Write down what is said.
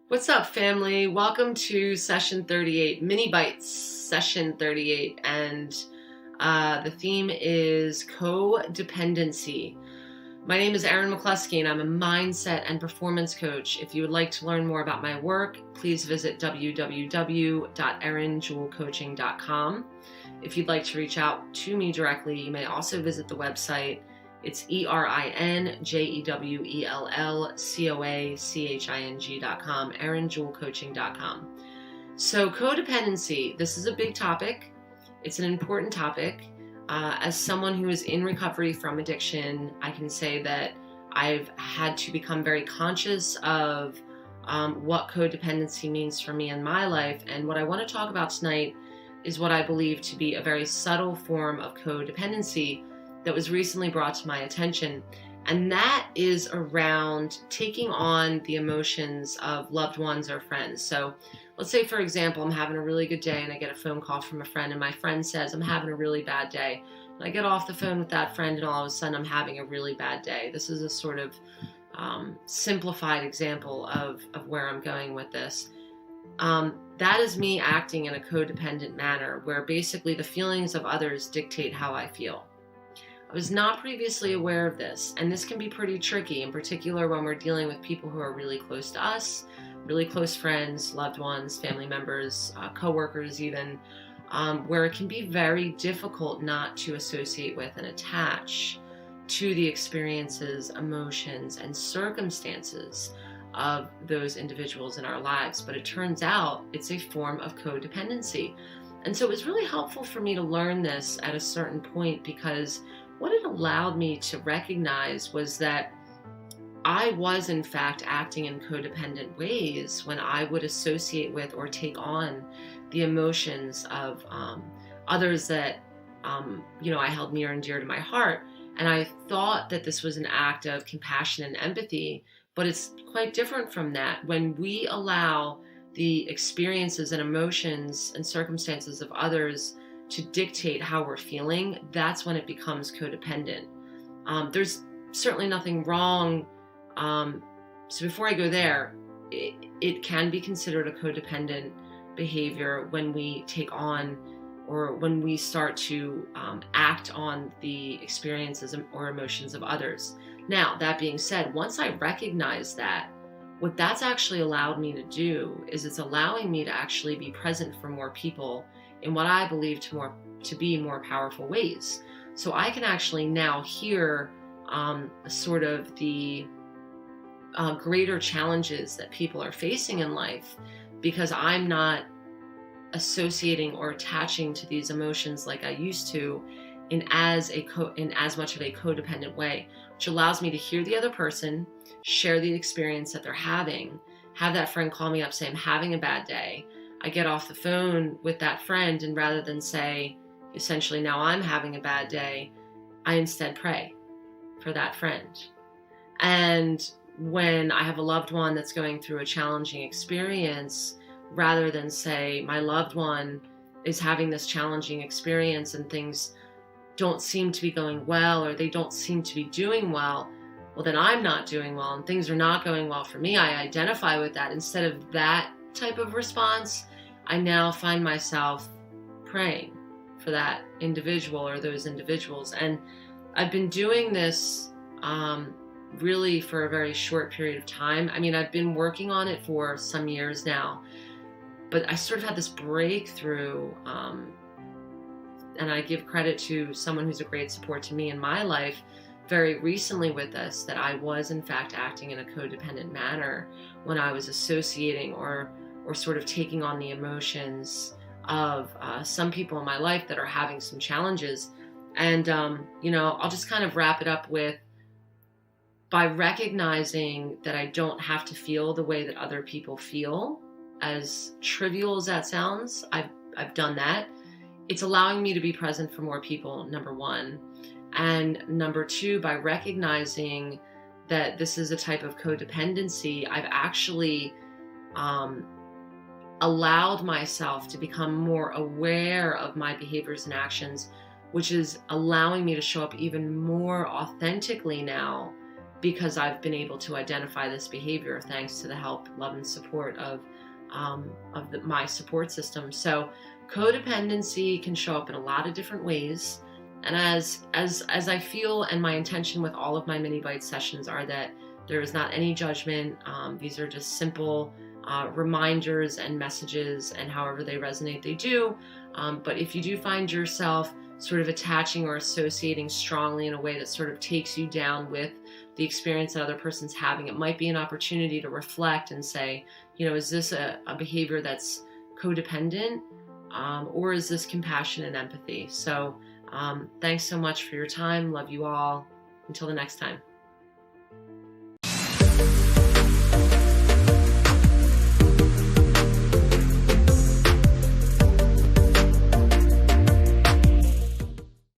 What's up, family? Welcome to session 38, mini-bytes session 38, and the theme is codependency. My name is Erin McCluskey, and I'm a mindset and performance coach. If you would like to learn more about my work, please visit www.erinjewellcoaching.com. If you'd like to reach out to me directly, you may also visit the website. It's erinjewellcoaching.com, erinjewellcoaching.com. So codependency, this is a big topic. It's an important topic. As someone who is in recovery from addiction, I can say that I've had to become very conscious of what codependency means for me in my life. And what I want to talk about tonight is what I believe to be a very subtle form of codependency that was recently brought to my attention, and that is around taking on the emotions of loved ones or friends. So let's say, for example, I'm having a really good day and I get a phone call from a friend, and my friend says, I'm having a really bad day. And I get off the phone with that friend and all of a sudden I'm having a really bad day. This is a sort of simplified example of where I'm going with this. That is me acting in a codependent manner, where basically the feelings of others dictate how I feel. I was not previously aware of this, and this can be pretty tricky, in particular when we're dealing with people who are really close to us, really close friends, loved ones, family members, coworkers even, where it can be very difficult not to associate with and attach to the experiences, emotions, and circumstances of those individuals in our lives. But it turns out it's a form of codependency. And so it was really helpful for me to learn this at a certain point, because what it allowed me to recognize was that I was in fact acting in codependent ways when I would associate with or take on the emotions of others that I held near and dear to my heart. And I thought that this was an act of compassion and empathy, but it's quite different from that. When we allow the experiences and emotions and circumstances of others to dictate how we're feeling, that's when it becomes codependent. There's certainly nothing wrong. So before I go there, it can be considered a codependent behavior when we take on or when we start to act on the experiences or emotions of others. Now, that being said, once I recognize that, what that's actually allowed me to do is it's allowing me to actually be present for more people in what I believe to be more powerful ways. So I can actually now hear sort of the greater challenges that people are facing in life, because I'm not associating or attaching to these emotions like I used to in as much of a codependent way, which allows me to hear the other person, share the experience that they're having, have that friend call me up, say, I'm having a bad day. I get off the phone with that friend, and rather than say, essentially, now I'm having a bad day, I instead pray for that friend. And when I have a loved one that's going through a challenging experience, rather than say, my loved one is having this challenging experience and things don't seem to be going well, or they don't seem to be doing well, well, then I'm not doing well and things are not going well for me. I identify with that. Instead of that type of response, I now find myself praying for that individual or those individuals. And I've been doing this really for a very short period of time. I mean, I've been working on it for some years now, but I sort of had this breakthrough, and I give credit to someone who's a great support to me in my life very recently with this, that I was in fact acting in a codependent manner when I was associating or sort of taking on the emotions of some people in my life that are having some challenges. And, I'll just kind of wrap it up with, by recognizing that I don't have to feel the way that other people feel, as trivial as that sounds, I've done that. It's allowing me to be present for more people, number one. And number two, by recognizing that this is a type of codependency, I've actually allowed myself to become more aware of my behaviors and actions, which is allowing me to show up even more authentically now, because I've been able to identify this behavior thanks to the help, love, and support of my support system. So codependency can show up in a lot of different ways. And as I feel, and my intention with all of my mini-bytes sessions are that there is not any judgment. These are just simple reminders and messages, and however they resonate, they do. But if you do find yourself sort of attaching or associating strongly in a way that sort of takes you down with the experience that other person's having, it might be an opportunity to reflect and say, is this a behavior that's codependent, or is this compassion and empathy? So thanks so much for your time. Love you all. Until the next time.